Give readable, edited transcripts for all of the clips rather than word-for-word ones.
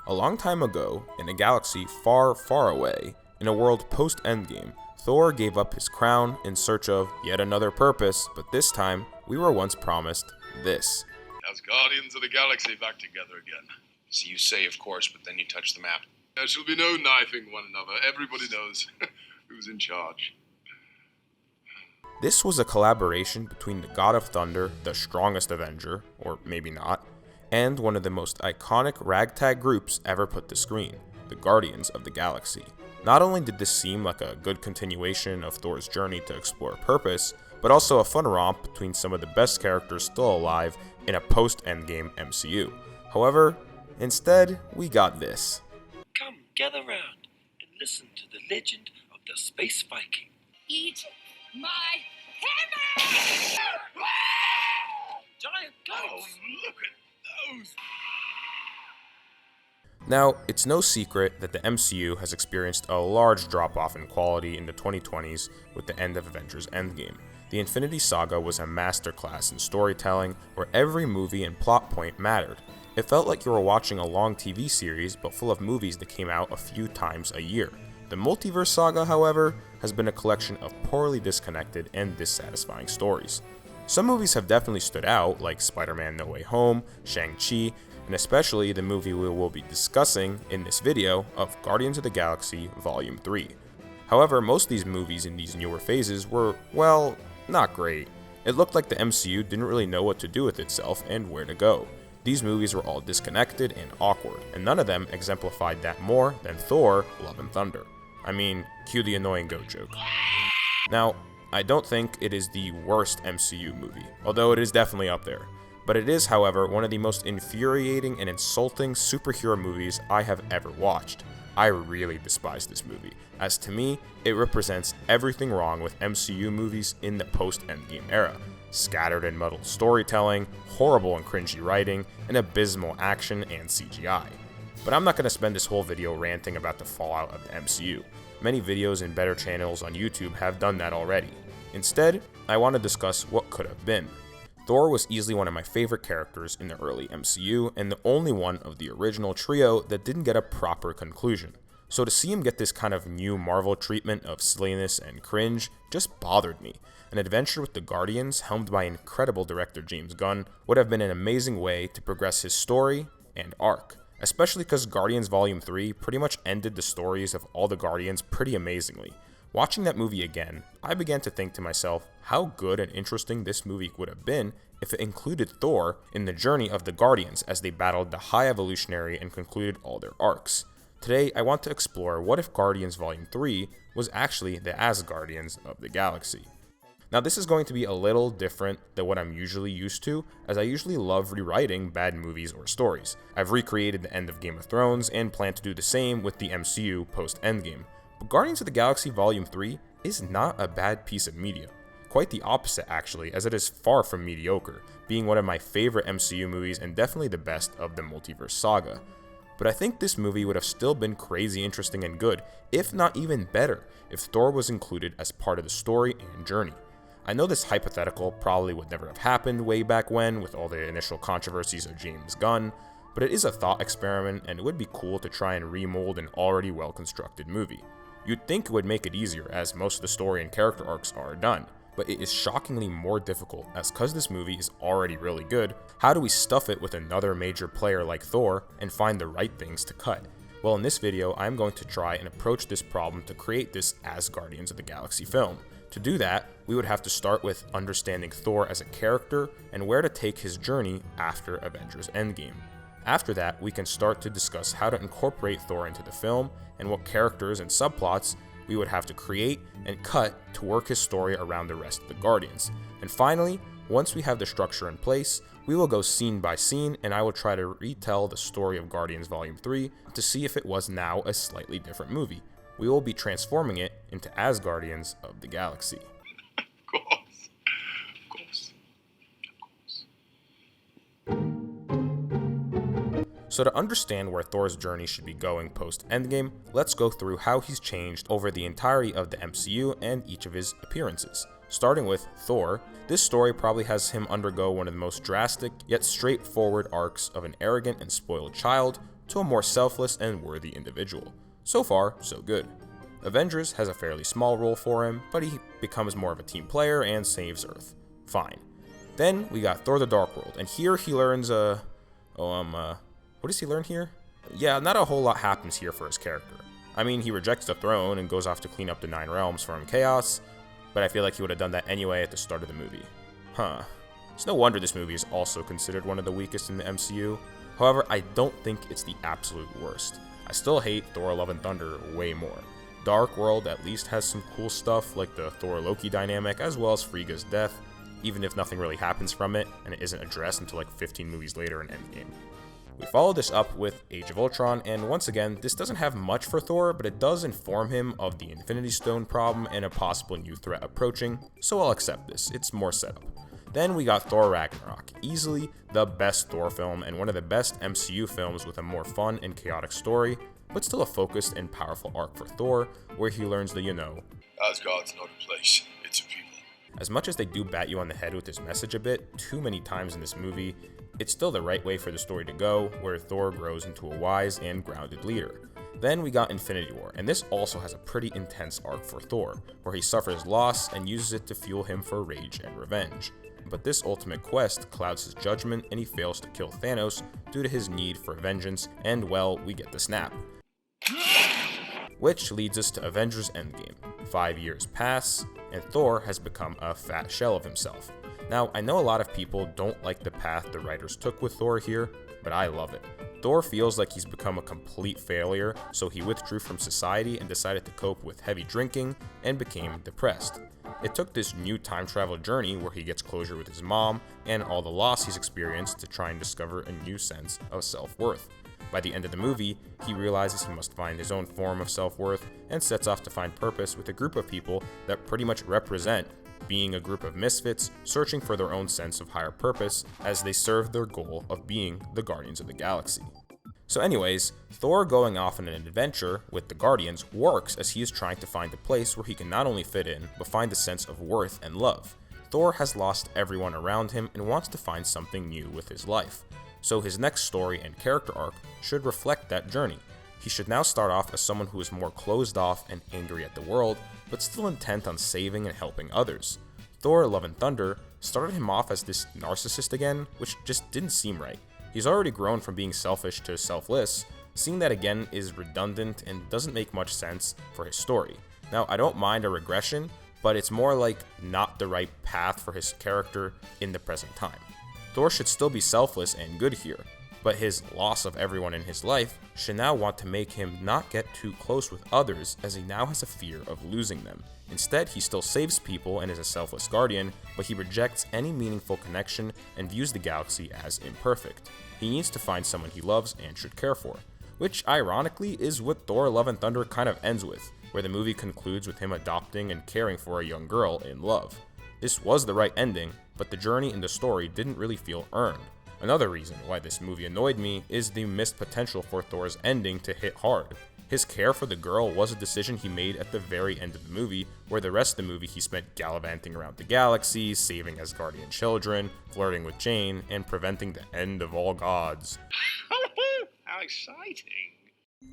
A long time ago, in a galaxy far, far away, in a world post-Endgame, Thor gave up his crown in search of yet another purpose, but this time, we were once promised this. Asgardians of the galaxy back together again. So you say, of course, but then you touch the map. There shall be no knifing one another. Everybody knows who's in charge. This was a collaboration between the God of Thunder, the strongest Avenger, or maybe not, and one of the most iconic ragtag groups ever put to screen, the Guardians of the Galaxy. Not only did this seem like a good continuation of Thor's journey to explore purpose, but also a fun romp between some of the best characters still alive in a post-Endgame MCU. However, instead, we got this. Come, gather round and listen to the legend of the Space Viking. Eat my hammer! Giant goats! Look at those! Now, it's no secret that the MCU has experienced a large drop-off in quality in the 2020s with the end of Avengers Endgame. The Infinity Saga was a masterclass in storytelling where every movie and plot point mattered. It felt like you were watching a long TV series but full of movies that came out a few times a year. The Multiverse Saga, however, has been a collection of poorly disconnected and dissatisfying stories. Some movies have definitely stood out, like Spider-Man No Way Home, Shang-Chi, and especially the movie we will be discussing in this video of Guardians of the Galaxy Volume 3. However, most of these movies in these newer phases were, well, not great. It looked like the MCU didn't really know what to do with itself and where to go. These movies were all disconnected and awkward, and none of them exemplified that more than Thor: Love and Thunder. I mean, cue the annoying goat joke. Now, I don't think it is the worst MCU movie, although it is definitely up there. But it is, however, one of the most infuriating and insulting superhero movies I have ever watched. I really despise this movie, as to me, it represents everything wrong with MCU movies in the post-Endgame era. Scattered and muddled storytelling, horrible and cringy writing, and abysmal action and CGI. But I'm not going to spend this whole video ranting about the fallout of the MCU. Many videos and better channels on YouTube have done that already. Instead, I want to discuss what could have been. Thor was easily one of my favorite characters in the early MCU, and the only one of the original trio that didn't get a proper conclusion. So to see him get this kind of new Marvel treatment of silliness and cringe just bothered me. An adventure with the Guardians, helmed by incredible director James Gunn, would have been an amazing way to progress his story and arc. Especially because Guardians Volume 3 pretty much ended the stories of all the Guardians pretty amazingly. Watching that movie again, I began to think to myself how good and interesting this movie would have been if it included Thor in the journey of the Guardians as they battled the High Evolutionary and concluded all their arcs. Today, I want to explore what if Guardians Volume 3 was actually the Asgardians of the Galaxy. Now, this is going to be a little different than what I'm usually used to, as I usually love rewriting bad movies or stories. I've recreated the end of Game of Thrones and plan to do the same with the MCU post-Endgame. But Guardians of the Galaxy Volume 3 is not a bad piece of media. Quite the opposite actually, as it is far from mediocre, being one of my favorite MCU movies and definitely the best of the Multiverse Saga. But I think this movie would have still been crazy interesting and good, if not even better, if Thor was included as part of the story and journey. I know this hypothetical probably would never have happened way back when with all the initial controversies of James Gunn, but it is a thought experiment and it would be cool to try and remold an already well-constructed movie. You'd think it would make it easier as most of the story and character arcs are done, but it is shockingly more difficult as cause this movie is already really good, how do we stuff it with another major player like Thor and find the right things to cut? Well, in this video, I'm going to try and approach this problem to create this Asgardians of the Galaxy film. To do that, we would have to start with understanding Thor as a character and where to take his journey after Avengers Endgame. After that, we can start to discuss how to incorporate Thor into the film and what characters and subplots we would have to create and cut to work his story around the rest of the Guardians. And finally, once we have the structure in place, we will go scene by scene and I will try to retell the story of Guardians Volume 3 to see if it was now a slightly different movie. We will be transforming it into Asgardians of the Galaxy. Of course. So to understand where Thor's journey should be going post-Endgame, let's go through how he's changed over the entirety of the MCU and each of his appearances. Starting with Thor, this story probably has him undergo one of the most drastic yet straightforward arcs of an arrogant and spoiled child to a more selfless and worthy individual. So far, so good. Avengers has a fairly small role for him, but he becomes more of a team player and saves Earth. Fine. Then we got Thor the Dark World, and here he learns, what does he learn here? Yeah, not a whole lot happens here for his character. I mean, he rejects the throne and goes off to clean up the 9 realms from chaos, but I feel like he would have done that anyway at the start of the movie. It's no wonder this movie is also considered one of the weakest in the MCU. However, I don't think it's the absolute worst. I still hate Thor Love and Thunder way more. Dark World at least has some cool stuff like the Thor-Loki dynamic as well as Frigga's death, even if nothing really happens from it and it isn't addressed until like 15 movies later in Endgame. We follow this up with Age of Ultron, and once again, this doesn't have much for Thor, but it does inform him of the Infinity Stone problem and a possible new threat approaching, so I'll accept this, it's more setup. Then we got Thor Ragnarok, easily the best Thor film and one of the best MCU films with a more fun and chaotic story, but still a focused and powerful arc for Thor, where he learns the Asgard's not a place, it's a people. As much as they do bat you on the head with this message a bit, too many times in this movie, it's still the right way for the story to go, where Thor grows into a wise and grounded leader. Then we got Infinity War, and this also has a pretty intense arc for Thor, where he suffers loss and uses it to fuel him for rage and revenge. But this ultimate quest clouds his judgment and he fails to kill Thanos due to his need for vengeance, and well, we get the snap. Which leads us to Avengers Endgame. 5 years pass, and Thor has become a fat shell of himself. Now, I know a lot of people don't like the path the writers took with Thor here, but I love it. Thor feels like he's become a complete failure, so he withdrew from society and decided to cope with heavy drinking and became depressed. It took this new time travel journey where he gets closure with his mom and all the loss he's experienced to try and discover a new sense of self-worth. By the end of the movie, he realizes he must find his own form of self-worth and sets off to find purpose with a group of people that pretty much represent being a group of misfits searching for their own sense of higher purpose as they serve their goal of being the Guardians of the Galaxy. So anyways, Thor going off on an adventure with the Guardians works as he is trying to find a place where he can not only fit in, but find a sense of worth and love. Thor has lost everyone around him and wants to find something new with his life. So his next story and character arc should reflect that journey. He should now start off as someone who is more closed off and angry at the world, but still intent on saving and helping others. Thor Love and Thunder started him off as this narcissist again, which just didn't seem right. He's already grown from being selfish to selfless. Seeing that again is redundant and doesn't make much sense for his story. Now, I don't mind a regression, but it's more like not the right path for his character in the present time. Thor should still be selfless and good here, but his loss of everyone in his life should now want to make him not get too close with others as he now has a fear of losing them. Instead, he still saves people and is a selfless guardian, but he rejects any meaningful connection and views the galaxy as imperfect. He needs to find someone he loves and should care for, which ironically is what Thor Love and Thunder kind of ends with, where the movie concludes with him adopting and caring for a young girl in love. This was the right ending, but the journey in the story didn't really feel earned. Another reason why this movie annoyed me is the missed potential for Thor's ending to hit hard. His care for the girl was a decision he made at the very end of the movie, where the rest of the movie he spent gallivanting around the galaxy, saving Asgardian children, flirting with Jane, and preventing the end of all gods. How exciting!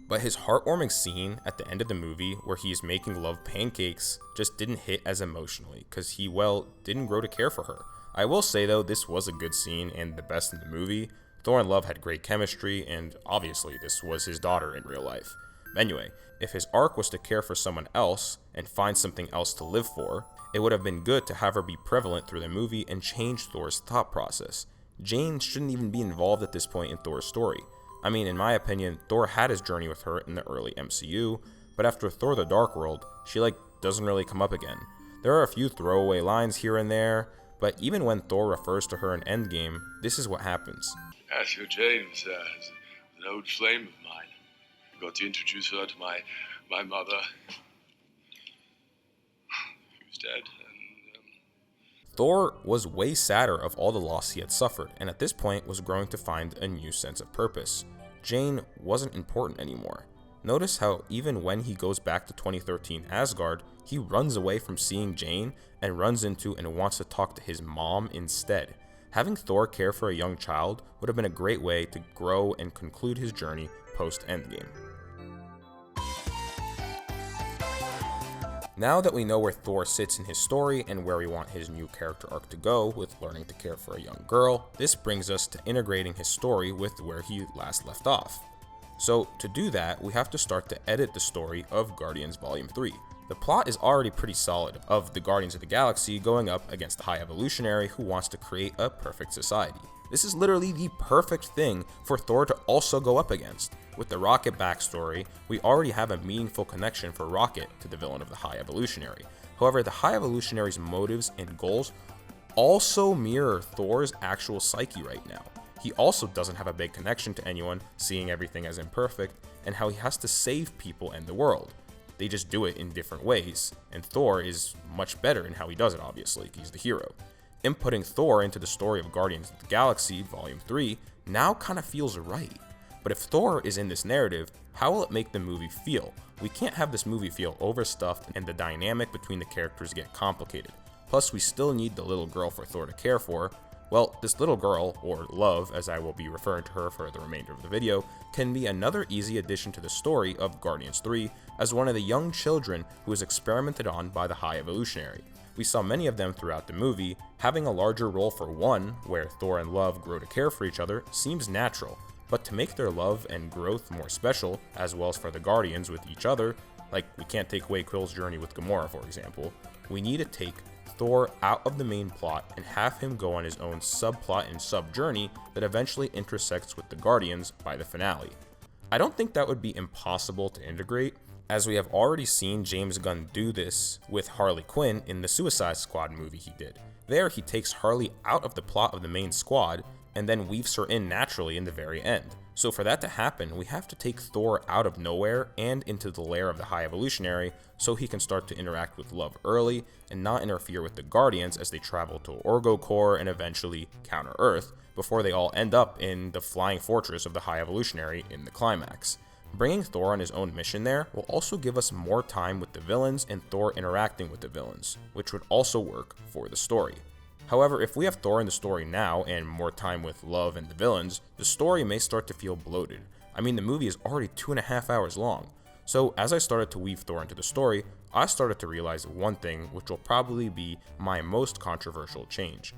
But his heartwarming scene at the end of the movie where he is making love pancakes just didn't hit as emotionally, cause he, well, didn't grow to care for her. I will say though, this was a good scene and the best in the movie. Thor and Love had great chemistry, and obviously this was his daughter in real life. Anyway, if his arc was to care for someone else and find something else to live for, it would have been good to have her be prevalent through the movie and change Thor's thought process. Jane shouldn't even be involved at this point in Thor's story. I mean, in my opinion, Thor had his journey with her in the early MCU, but after Thor the Dark World, she doesn't really come up again. There are a few throwaway lines here and there, but even when Thor refers to her in Endgame, this is what happens. Asher James is an old flame of mine. I got to introduce her to my mother. She was dead, and Thor was way sadder of all the loss he had suffered, and at this point was growing to find a new sense of purpose. Jane wasn't important anymore. Notice how even when he goes back to 2013 Asgard, he runs away from seeing Jane and runs into and wants to talk to his mom instead. Having Thor care for a young child would have been a great way to grow and conclude his journey post-Endgame. Now that we know where Thor sits in his story and where we want his new character arc to go with learning to care for a young girl, this brings us to integrating his story with where he last left off. So to do that, we have to start to edit the story of Guardians Volume 3. The plot is already pretty solid, of the Guardians of the Galaxy going up against the High Evolutionary who wants to create a perfect society. This is literally the perfect thing for Thor to also go up against. With the Rocket backstory, we already have a meaningful connection for Rocket to the villain of the High Evolutionary. However, the High Evolutionary's motives and goals also mirror Thor's actual psyche right now. He also doesn't have a big connection to anyone, seeing everything as imperfect, and how he has to save people and the world. They just do it in different ways, and Thor is much better in how he does it, obviously. He's the hero. Inputting Thor into the story of Guardians of the Galaxy Volume 3 now kind of feels right. But if Thor is in this narrative, how will it make the movie feel? We can't have this movie feel overstuffed and the dynamic between the characters get complicated. Plus, we still need the little girl for Thor to care for. Well, this little girl, or Love as I will be referring to her for the remainder of the video, can be another easy addition to the story of Guardians 3 as one of the young children who is experimented on by the High Evolutionary. We saw many of them throughout the movie. Having a larger role for one, where Thor and Love grow to care for each other, seems natural, but to make their love and growth more special, as well as for the Guardians with each other, like we can't take away Quill's journey with Gamora for example, we need to take Thor out of the main plot and have him go on his own subplot and sub-journey that eventually intersects with the Guardians by the finale. I don't think that would be impossible to integrate, as we have already seen James Gunn do this with Harley Quinn in the Suicide Squad movie he did. There, he takes Harley out of the plot of the main squad and then weaves her in naturally in the very end. So for that to happen, we have to take Thor out of nowhere and into the lair of the High Evolutionary so he can start to interact with Love early and not interfere with the Guardians as they travel to Orgocore and eventually counter Earth before they all end up in the flying fortress of the High Evolutionary in the climax. Bringing Thor on his own mission there will also give us more time with the villains and Thor interacting with the villains, which would also work for the story. However, if we have Thor in the story now and more time with Love and the villains, the story may start to feel bloated. I mean, the movie is already 2.5 hours long. So as I started to weave Thor into the story, I started to realize one thing, which will probably be my most controversial change.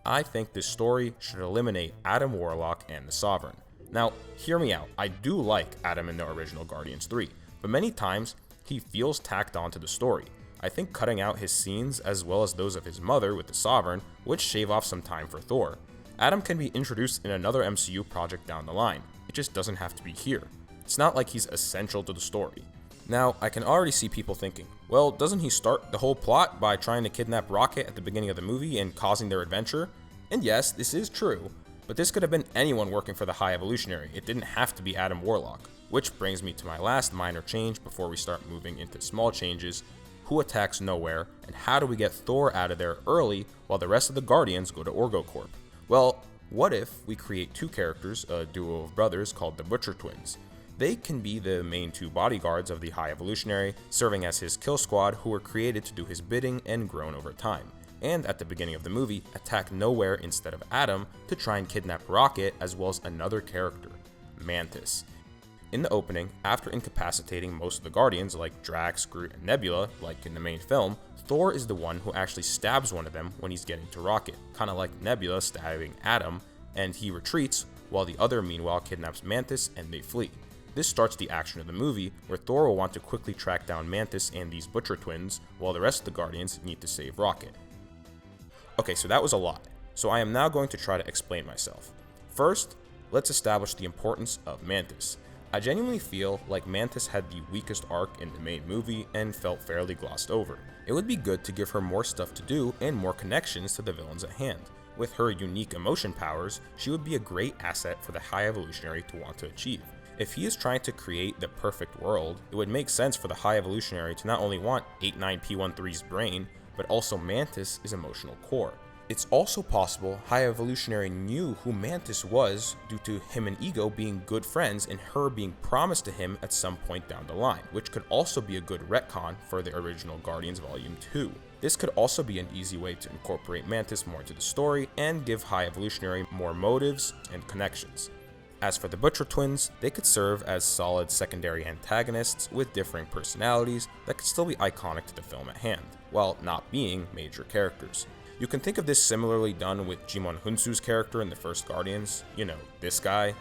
I think this story should eliminate Adam Warlock and the Sovereign. Now, hear me out, I do like Adam in the original Guardians 3, but many times he feels tacked onto the story. I think cutting out his scenes as well as those of his mother with the Sovereign would shave off some time for Thor. Adam can be introduced in another MCU project down the line, it just doesn't have to be here. It's not like he's essential to the story. Now, I can already see people thinking, well, doesn't he start the whole plot by trying to kidnap Rocket at the beginning of the movie and causing their adventure? And yes, this is true, but this could have been anyone working for the High Evolutionary, it didn't have to be Adam Warlock. Which brings me to my last minor change before we start moving into small changes. Who attacks nowhere, and how do we get Thor out of there early while the rest of the Guardians go to Orgocorp? Well, what if we create two characters, a duo of brothers called the Butcher Twins? They can be the main two bodyguards of the High Evolutionary, serving as his kill squad who were created to do his bidding and grown over time, and at the beginning of the movie, attack nowhere instead of Adam to try and kidnap Rocket as well as another character, Mantis. In the opening, after incapacitating most of the Guardians like Drax, Groot, and Nebula, like in the main film, Thor is the one who actually stabs one of them when he's getting to Rocket, kinda like Nebula stabbing Adam, and he retreats, while the other meanwhile kidnaps Mantis and they flee. This starts the action of the movie, where Thor will want to quickly track down Mantis and these Butcher Twins, while the rest of the Guardians need to save Rocket. Okay, so that was a lot, so I am now going to try to explain myself. First, let's establish the importance of Mantis. I genuinely feel like Mantis had the weakest arc in the main movie and felt fairly glossed over. It would be good to give her more stuff to do and more connections to the villains at hand. With her unique emotion powers, she would be a great asset for the High Evolutionary to want to achieve. If he is trying to create the perfect world, it would make sense for the High Evolutionary to not only want 89P13's brain, but also Mantis' emotional core. It's also possible High Evolutionary knew who Mantis was due to him and Ego being good friends and her being promised to him at some point down the line, which could also be a good retcon for the original Guardians Volume 2. This could also be an easy way to incorporate Mantis more into the story and give High Evolutionary more motives and connections. As for the Butcher Twins, they could serve as solid secondary antagonists with differing personalities that could still be iconic to the film at hand, while not being major characters. You can think of this similarly done with Jimon Hunsu's character in the first Guardians, you know, this guy.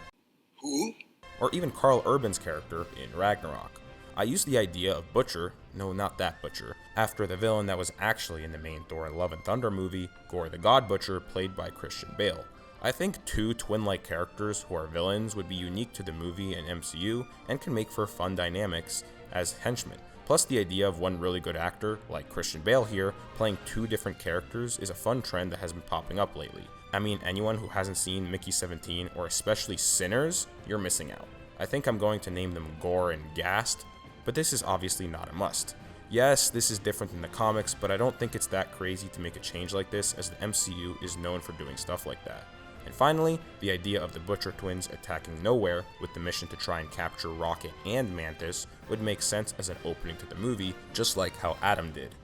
Who? Or even Karl Urban's character in Ragnarok. I used the idea of Butcher, no not that Butcher, after the villain that was actually in the main Thor Love and Thunder movie, Gore the God Butcher, played by Christian Bale. I think two twin-like characters who are villains would be unique to the movie and MCU and can make for fun dynamics as henchmen. Plus, the idea of one really good actor, like Christian Bale here, playing two different characters is a fun trend that has been popping up lately. I mean, anyone who hasn't seen Mickey 17, or especially Sinners, you're missing out. I think I'm going to name them Gore and Gast, but this is obviously not a must. Yes, this is different than the comics, but I don't think it's that crazy to make a change like this, as the MCU is known for doing stuff like that. And finally, the idea of the Butcher Twins attacking Nowhere with the mission to try and capture Rocket and Mantis would make sense as an opening to the movie, just like how Adam did.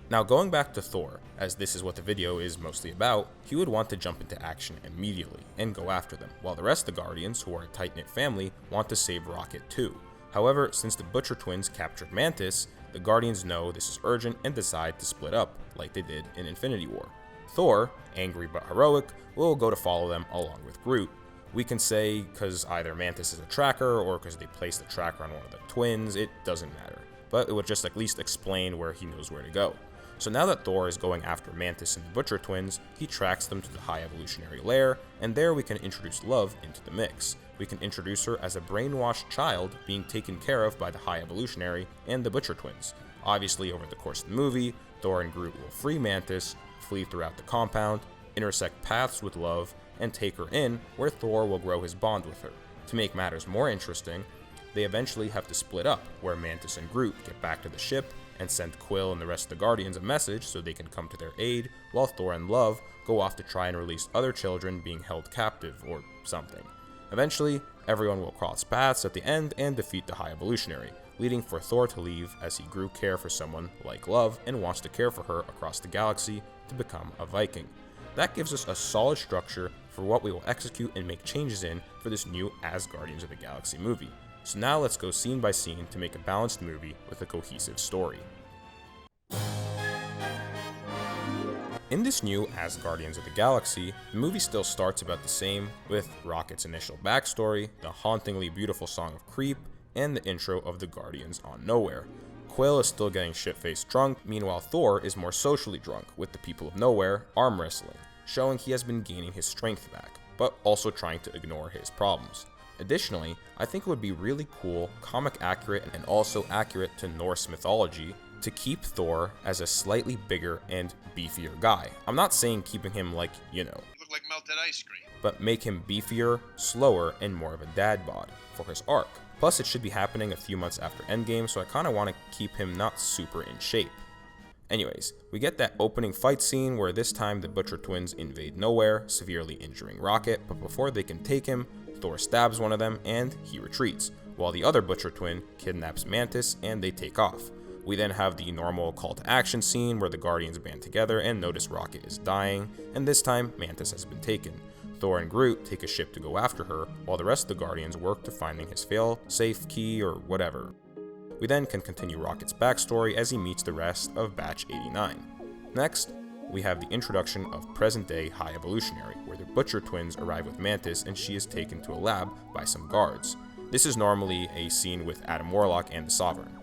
Now going back to Thor, as this is what the video is mostly about, he would want to jump into action immediately and go after them, while the rest of the Guardians, who are a tight-knit family, want to save Rocket too. However, since the Butcher Twins captured Mantis, the Guardians know this is urgent and decide to split up, like they did in Infinity War. Thor, angry but heroic, will go to follow them along with Groot. We can say because either Mantis is a tracker or because they placed the tracker on one of the twins, it doesn't matter. But it would just at least explain where he knows where to go. So now that Thor is going after Mantis and the Butcher Twins, he tracks them to the High Evolutionary lair, and there we can introduce Love into the mix. We can introduce her as a brainwashed child being taken care of by the High Evolutionary and the Butcher Twins. Obviously, over the course of the movie, Thor and Groot will free Mantis, flee throughout the compound, intersect paths with Love, and take her in, where Thor will grow his bond with her. To make matters more interesting, they eventually have to split up, where Mantis and Groot get back to the ship and send Quill and the rest of the Guardians a message so they can come to their aid, while Thor and Love go off to try and release other children being held captive or something. Eventually, everyone will cross paths at the end and defeat the High Evolutionary, leading for Thor to leave as he grew care for someone like Love and wants to care for her across the galaxy to become a Viking. That gives us a solid structure for what we will execute and make changes in for this new Asgardians of the Galaxy movie. So now let's go scene by scene to make a balanced movie with a cohesive story. In this new Asgardians of the Galaxy, the movie still starts about the same, with Rocket's initial backstory, the hauntingly beautiful song of Creep, and the intro of the Guardians on Nowhere. Quill is still getting shit-faced drunk, meanwhile Thor is more socially drunk, with the people of Nowhere arm wrestling, showing he has been gaining his strength back, but also trying to ignore his problems. Additionally, I think it would be really cool, comic accurate, and also accurate to Norse mythology to keep Thor as a slightly bigger and beefier guy. I'm not saying keeping him like, you know, You look like melted ice cream. but make him beefier, slower, and more of a dad bod for his arc. Plus, it should be happening a few months after Endgame, so I kinda wanna keep him not super in shape. Anyways, we get that opening fight scene where this time the Butcher Twins invade Nowhere, severely injuring Rocket, but before they can take him, Thor stabs one of them and he retreats, while the other Butcher Twin kidnaps Mantis and they take off. We then have the normal call to action scene where the Guardians band together and notice Rocket is dying, and this time Mantis has been taken. Thor and Groot take a ship to go after her, while the rest of the Guardians work to finding his fail-safe key or whatever. We then can continue Rocket's backstory as he meets the rest of Batch 89. Next, we have the introduction of present-day High Evolutionary, where the Butcher Twins arrive with Mantis and she is taken to a lab by some guards. This is normally a scene with Adam Warlock and the Sovereign.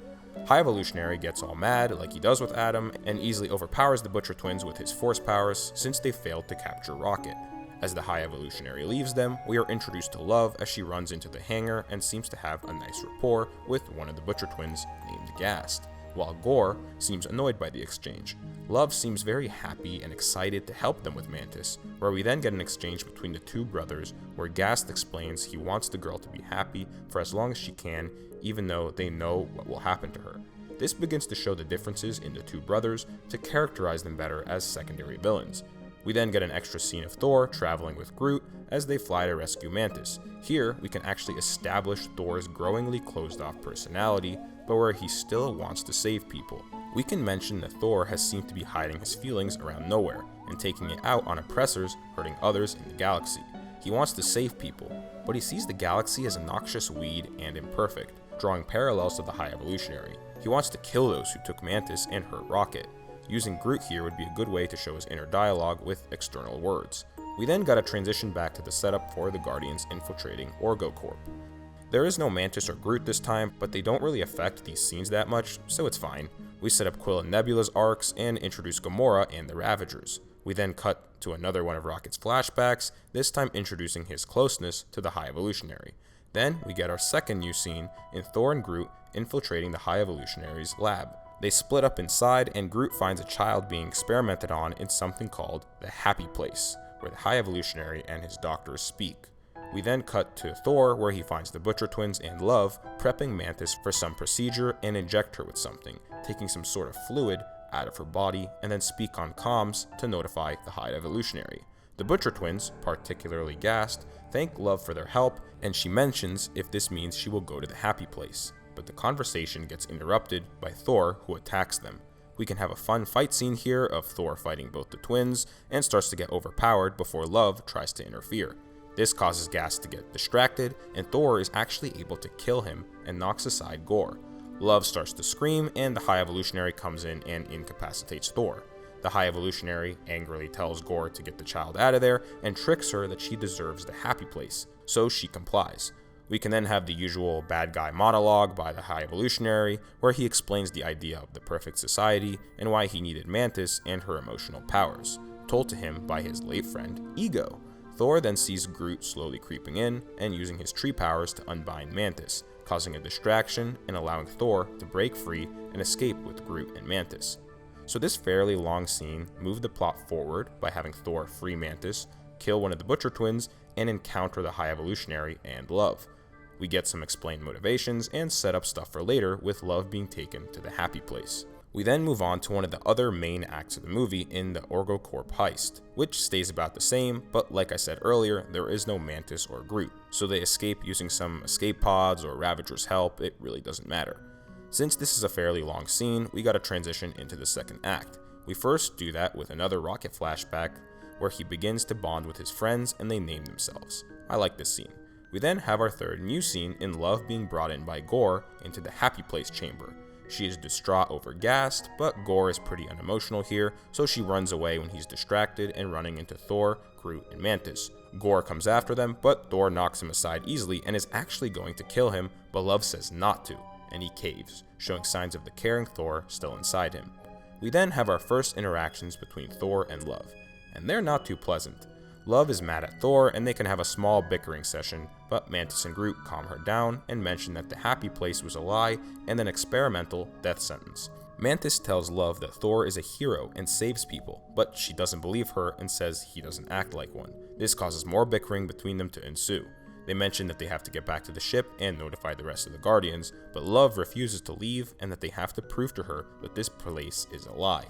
High Evolutionary gets all mad, like he does with Adam, and easily overpowers the Butcher Twins with his force powers since they failed to capture Rocket. As the High Evolutionary leaves them, we are introduced to Love as she runs into the hangar and seems to have a nice rapport with one of the Butcher Twins named Gast, while Gore seems annoyed by the exchange. Love seems very happy and excited to help them with Mantis, where we then get an exchange between the two brothers where Gast explains he wants the girl to be happy for as long as she can, even though they know what will happen to her. This begins to show the differences in the two brothers to characterize them better as secondary villains. We then get an extra scene of Thor traveling with Groot as they fly to rescue Mantis. Here, we can actually establish Thor's growingly closed-off personality, but where he still wants to save people. We can mention that Thor has seemed to be hiding his feelings around nowhere and taking it out on oppressors hurting others in the galaxy. He wants to save people, but he sees the galaxy as a noxious weed and imperfect, drawing parallels to the High Evolutionary. He wants to kill those who took Mantis and hurt Rocket. Using Groot here would be a good way to show his inner dialogue with external words. We then gotta transition back to the setup for the Guardians infiltrating OrgoCorp. There is no Mantis or Groot this time, but they don't really affect these scenes that much, so it's fine. We set up Quill and Nebula's arcs and introduce Gamora and the Ravagers. We then cut to another one of Rocket's flashbacks, this time introducing his closeness to the High Evolutionary. Then we get our second new scene in Thor and Groot infiltrating the High Evolutionary's lab. They split up inside, and Groot finds a child being experimented on in something called the Happy Place, where the High Evolutionary and his doctors speak. We then cut to Thor, where he finds the Butcher Twins and Love prepping Mantis for some procedure and inject her with something, taking some sort of fluid out of her body, and then speak on comms to notify the High Evolutionary. The Butcher Twins, particularly gassed, thank Love for their help, and she mentions if this means she will go to the Happy Place. But the conversation gets interrupted by Thor, who attacks them. We can have a fun fight scene here of Thor fighting both the twins and starts to get overpowered before Love tries to interfere. This causes Gas to get distracted, and Thor is actually able to kill him and knocks aside Gore. Love starts to scream, and the High Evolutionary comes in and incapacitates Thor. The High Evolutionary angrily tells Gore to get the child out of there and tricks her that she deserves the Happy Place, so she complies. We can then have the usual bad guy monologue by the High Evolutionary, where he explains the idea of the perfect society and why he needed Mantis and her emotional powers, told to him by his late friend, Ego. Thor then sees Groot slowly creeping in and using his tree powers to unbind Mantis, causing a distraction and allowing Thor to break free and escape with Groot and Mantis. So this fairly long scene moved the plot forward by having Thor free Mantis, kill one of the Butcher Twins, and encounter the High Evolutionary and Love. We get some explained motivations and set up stuff for later, with Love being taken to the Happy Place. We then move on to one of the other main acts of the movie in the OrgoCorp heist, which stays about the same, but like I said earlier, there is no Mantis or Groot, so they escape using some escape pods or Ravager's help. It really doesn't matter. Since this is a fairly long scene, we gotta transition into the second act. We first do that with another Rocket flashback, where he begins to bond with his friends and they name themselves. I like this scene. We then have our third new scene in Love being brought in by Gore into the Happy Place chamber. She is distraught over Gast, but Gore is pretty unemotional here, so she runs away when he's distracted and running into Thor, Groot, and Mantis. Gore comes after them, but Thor knocks him aside easily and is actually going to kill him, but Love says not to, and he caves, showing signs of the caring Thor still inside him. We then have our first interactions between Thor and Love, and they're not too pleasant. Love is mad at Thor, and they can have a small bickering session, but Mantis and Groot calm her down and mention that the Happy Place was a lie and an experimental death sentence. Mantis tells Love that Thor is a hero and saves people, but she doesn't believe her and says he doesn't act like one. This causes more bickering between them to ensue. They mention that they have to get back to the ship and notify the rest of the Guardians, but Love refuses to leave and that they have to prove to her that this place is a lie.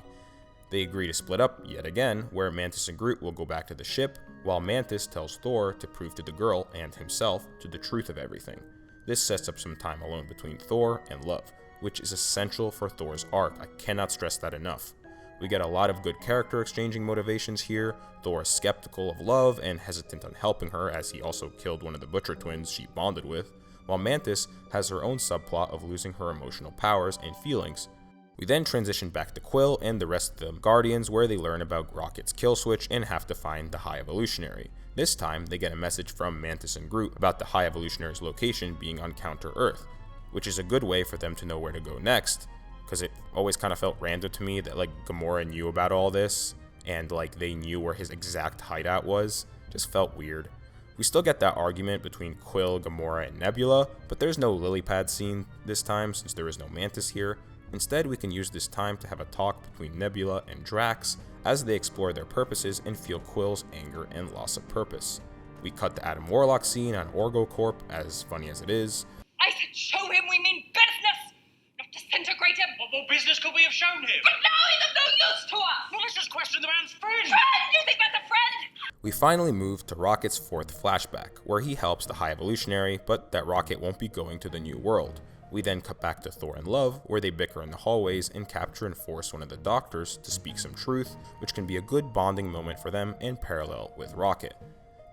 They agree to split up yet again, where Mantis and Groot will go back to the ship, while Mantis tells Thor to prove to the girl and himself to the truth of everything. This sets up some time alone between Thor and Love, which is essential for Thor's arc. I cannot stress that enough. We get a lot of good character exchanging motivations here. Thor is skeptical of Love and hesitant on helping her, as he also killed one of the Butcher Twins she bonded with, while Mantis has her own subplot of losing her emotional powers and feelings. We then transition back to Quill and the rest of the Guardians, where they learn about Rocket's kill switch and have to find the High Evolutionary. This time, they get a message from Mantis and Groot about the High Evolutionary's location being on Counter Earth, which is a good way for them to know where to go next, because it always kind of felt random to me that Gamora knew about all this, and they knew where his exact hideout was. Just felt weird. We still get that argument between Quill, Gamora, and Nebula, but there's no lily pad scene this time since there is no Mantis here. Instead, we can use this time to have a talk between Nebula and Drax as they explore their purposes and feel Quill's anger and loss of purpose. We cut the Adam Warlock scene on OrgoCorp, as funny as it is. I said show him we mean business, not to disintegrate him. What more business could we have shown him? But now he's of no use to us. Well, let's just question the man's friend. Friend? You think that's a friend? We finally move to Rocket's fourth flashback, where he helps the High Evolutionary, but that Rocket won't be going to the New World. We then cut back to Thor and Love, where they bicker in the hallways and capture and force one of the doctors to speak some truth, which can be a good bonding moment for them and parallel with Rocket.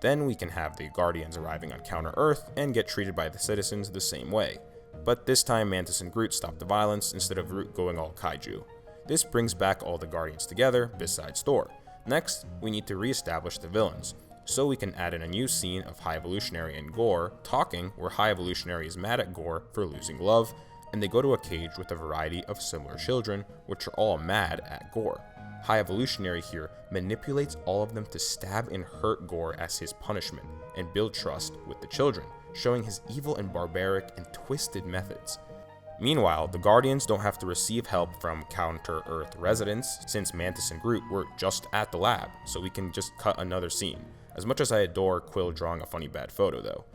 Then we can have the Guardians arriving on Counter-Earth and get treated by the citizens the same way. But this time Mantis and Groot stop the violence instead of Groot going all kaiju. This brings back all the Guardians together, besides Thor. Next, we need to re-establish the villains. So we can add in a new scene of High Evolutionary and Gore talking, where High Evolutionary is mad at Gore for losing Love, and they go to a cage with a variety of similar children, which are all mad at Gore. High Evolutionary here manipulates all of them to stab and hurt Gore as his punishment, and build trust with the children, showing his evil and barbaric and twisted methods. Meanwhile, the Guardians don't have to receive help from Counter-Earth residents, since Mantis and Groot were just at the lab, so we can just cut another scene. As much as I adore Quill drawing a funny bad photo though.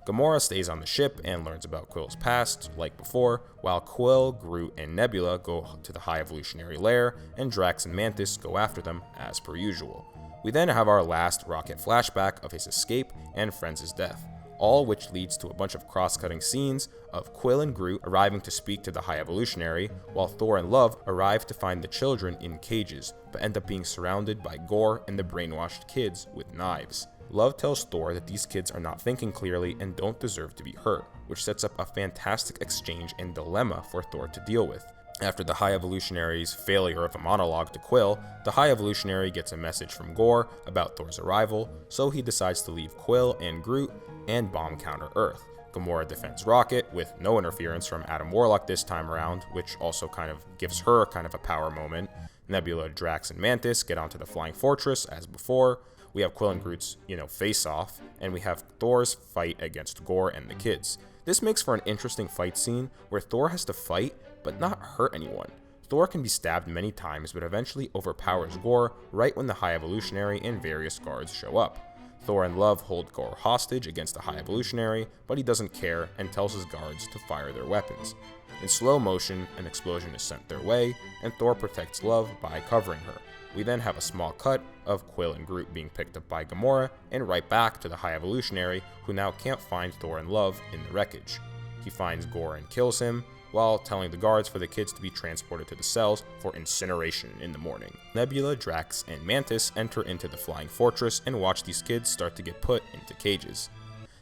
Gamora stays on the ship and learns about Quill's past, like before, while Quill, Groot, and Nebula go to the High Evolutionary lair, and Drax and Mantis go after them, as per usual. We then have our last Rocket flashback of his escape and Friends' death, all which leads to a bunch of cross-cutting scenes of Quill and Groot arriving to speak to the High Evolutionary, while Thor and Love arrive to find the children in cages, but end up being surrounded by Gore and the brainwashed kids with knives. Love tells Thor that these kids are not thinking clearly and don't deserve to be hurt, which sets up a fantastic exchange and dilemma for Thor to deal with. After the High Evolutionary's failure of a monologue to Quill, the High Evolutionary gets a message from Gore about Thor's arrival, so he decides to leave Quill and Groot and bomb Counter-Earth. Gamora defends Rocket with no interference from Adam Warlock this time around, which also kind of gives her kind of a power moment. Nebula, Drax, and Mantis get onto the Flying Fortress as before. We have Quill and Groot's, face-off, and we have Thor's fight against Gore and the kids. This makes for an interesting fight scene where Thor has to fight, but not hurt anyone. Thor can be stabbed many times, but eventually overpowers Gore right when the High Evolutionary and various guards show up. Thor and Love hold Gore hostage against the High Evolutionary, but he doesn't care and tells his guards to fire their weapons. In slow motion, an explosion is sent their way, and Thor protects Love by covering her. We then have a small cut of Quill and Groot being picked up by Gamora, and right back to the High Evolutionary, who now can't find Thor and Love in the wreckage. He finds Gore and kills him, while telling the guards for the kids to be transported to the cells for incineration in the morning. Nebula, Drax, and Mantis enter into the Flying Fortress and watch these kids start to get put into cages.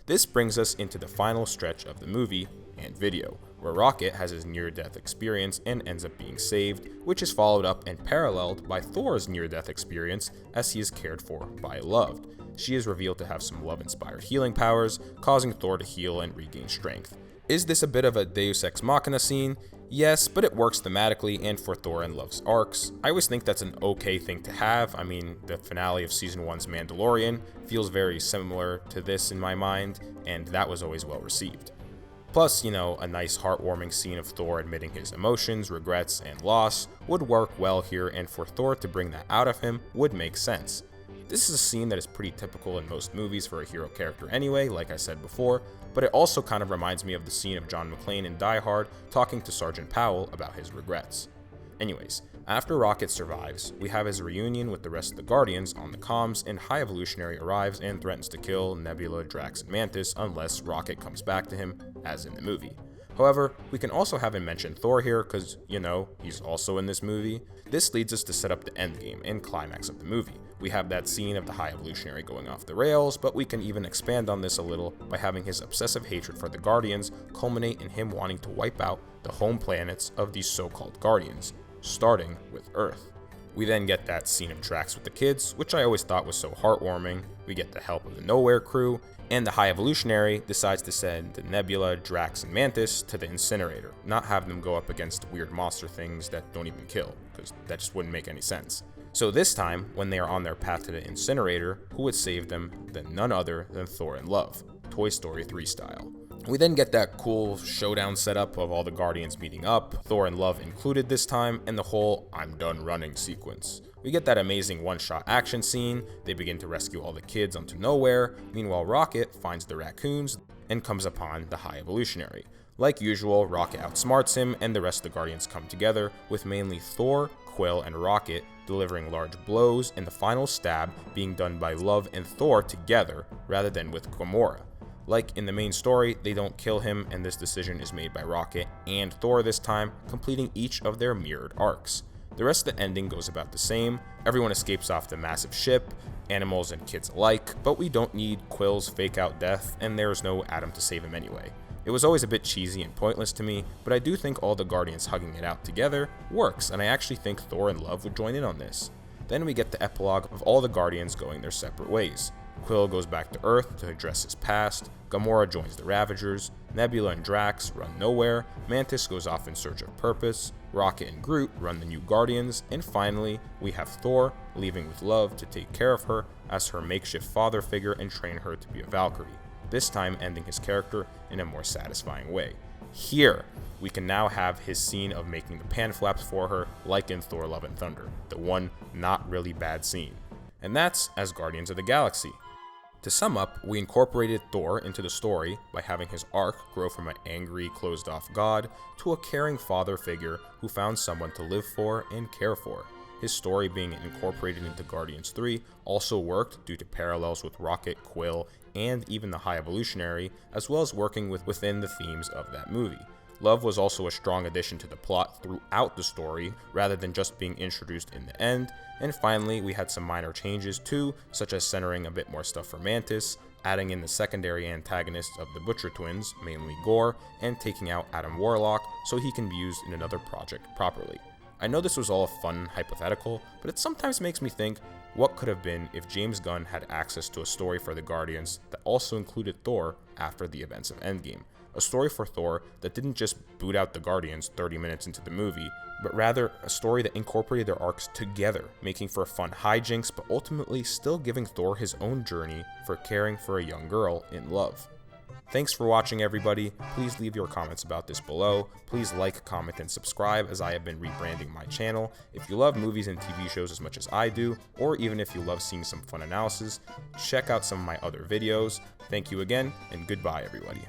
This brings us into the final stretch of the movie and video, where Rocket has his near-death experience and ends up being saved, which is followed up and paralleled by Thor's near-death experience as he is cared for by Love. She is revealed to have some love-inspired healing powers, causing Thor to heal and regain strength. Is this a bit of a Deus Ex Machina scene? Yes, but it works thematically and for Thor and Love's arcs. I always think that's an okay thing to have. I mean, the finale of Season 1's Mandalorian feels very similar to this in my mind, and that was always well received. Plus, a nice heartwarming scene of Thor admitting his emotions, regrets, and loss would work well here, and for Thor to bring that out of him would make sense. This is a scene that is pretty typical in most movies for a hero character anyway, like I said before, but it also kind of reminds me of the scene of John McClane in Die Hard talking to Sergeant Powell about his regrets. Anyways, after Rocket survives, we have his reunion with the rest of the Guardians on the comms, and High Evolutionary arrives and threatens to kill Nebula, Drax, and Mantis unless Rocket comes back to him, as in the movie. However, we can also have him mention Thor here because, he's also in this movie. This leads us to set up the endgame and climax of the movie. We have that scene of the High Evolutionary going off the rails, but we can even expand on this a little by having his obsessive hatred for the Guardians culminate in him wanting to wipe out the home planets of these so-called Guardians, starting with Earth. We then get that scene of Drax with the kids, which I always thought was so heartwarming. We get the help of the Nowhere crew, and the High Evolutionary decides to send Nebula, Drax, and Mantis to the incinerator, not have them go up against weird monster things that don't even kill, because that just wouldn't make any sense. So this time, when they are on their path to the incinerator, who would save them than none other than Thor and Love, Toy Story 3 style. We then get that cool showdown setup of all the Guardians meeting up, Thor and Love included this time, and the whole "I'm done running" sequence. We get that amazing one-shot action scene, they begin to rescue all the kids onto Nowhere, meanwhile Rocket finds the raccoons and comes upon the High Evolutionary. Like usual, Rocket outsmarts him, and the rest of the Guardians come together, with mainly Thor, Quill, and Rocket delivering large blows, and the final stab being done by Love and Thor together, rather than with Gamora. Like in the main story, they don't kill him, and this decision is made by Rocket and Thor this time, completing each of their mirrored arcs. The rest of the ending goes about the same. Everyone escapes off the massive ship, animals and kids alike, but we don't need Quill's fake out death, and there's no Adam to save him anyway. It was always a bit cheesy and pointless to me, but I do think all the Guardians hugging it out together works, and I actually think Thor and Love would join in on this. Then we get the epilogue of all the Guardians going their separate ways. Quill goes back to Earth to address his past, Gamora joins the Ravagers, Nebula and Drax run nowhere, Mantis goes off in search of purpose, Rocket and Groot run the new Guardians, and finally, we have Thor leaving with Love to take care of her as her makeshift father figure and train her to be a Valkyrie, this time ending his character in a more satisfying way. Here, we can now have his scene of making the pan flaps for her, like in Thor Love and Thunder, the one not really bad scene. And that's Asgardians of the Galaxy. To sum up, we incorporated Thor into the story by having his arc grow from an angry, closed-off god to a caring father figure who found someone to live for and care for. His story being incorporated into Guardians 3 also worked due to parallels with Rocket, Quill, and even the High Evolutionary, as well as working within the themes of that movie. Love was also a strong addition to the plot throughout the story, rather than just being introduced in the end. And finally, we had some minor changes too, such as centering a bit more stuff for Mantis, adding in the secondary antagonists of the Butcher Twins, mainly Gore, and taking out Adam Warlock so he can be used in another project properly. I know this was all a fun hypothetical, but it sometimes makes me think, what could have been if James Gunn had access to a story for the Guardians that also included Thor after the events of Endgame? A story for Thor that didn't just boot out the Guardians 30 minutes into the movie, but rather a story that incorporated their arcs together, making for fun hijinks, but ultimately still giving Thor his own journey for caring for a young girl in love. Thanks for watching, everybody. Please leave your comments about this below. Please like, comment, and subscribe, as I have been rebranding my channel. If you love movies and TV shows as much as I do, or even if you love seeing some fun analysis, check out some of my other videos. Thank you again, and goodbye, everybody.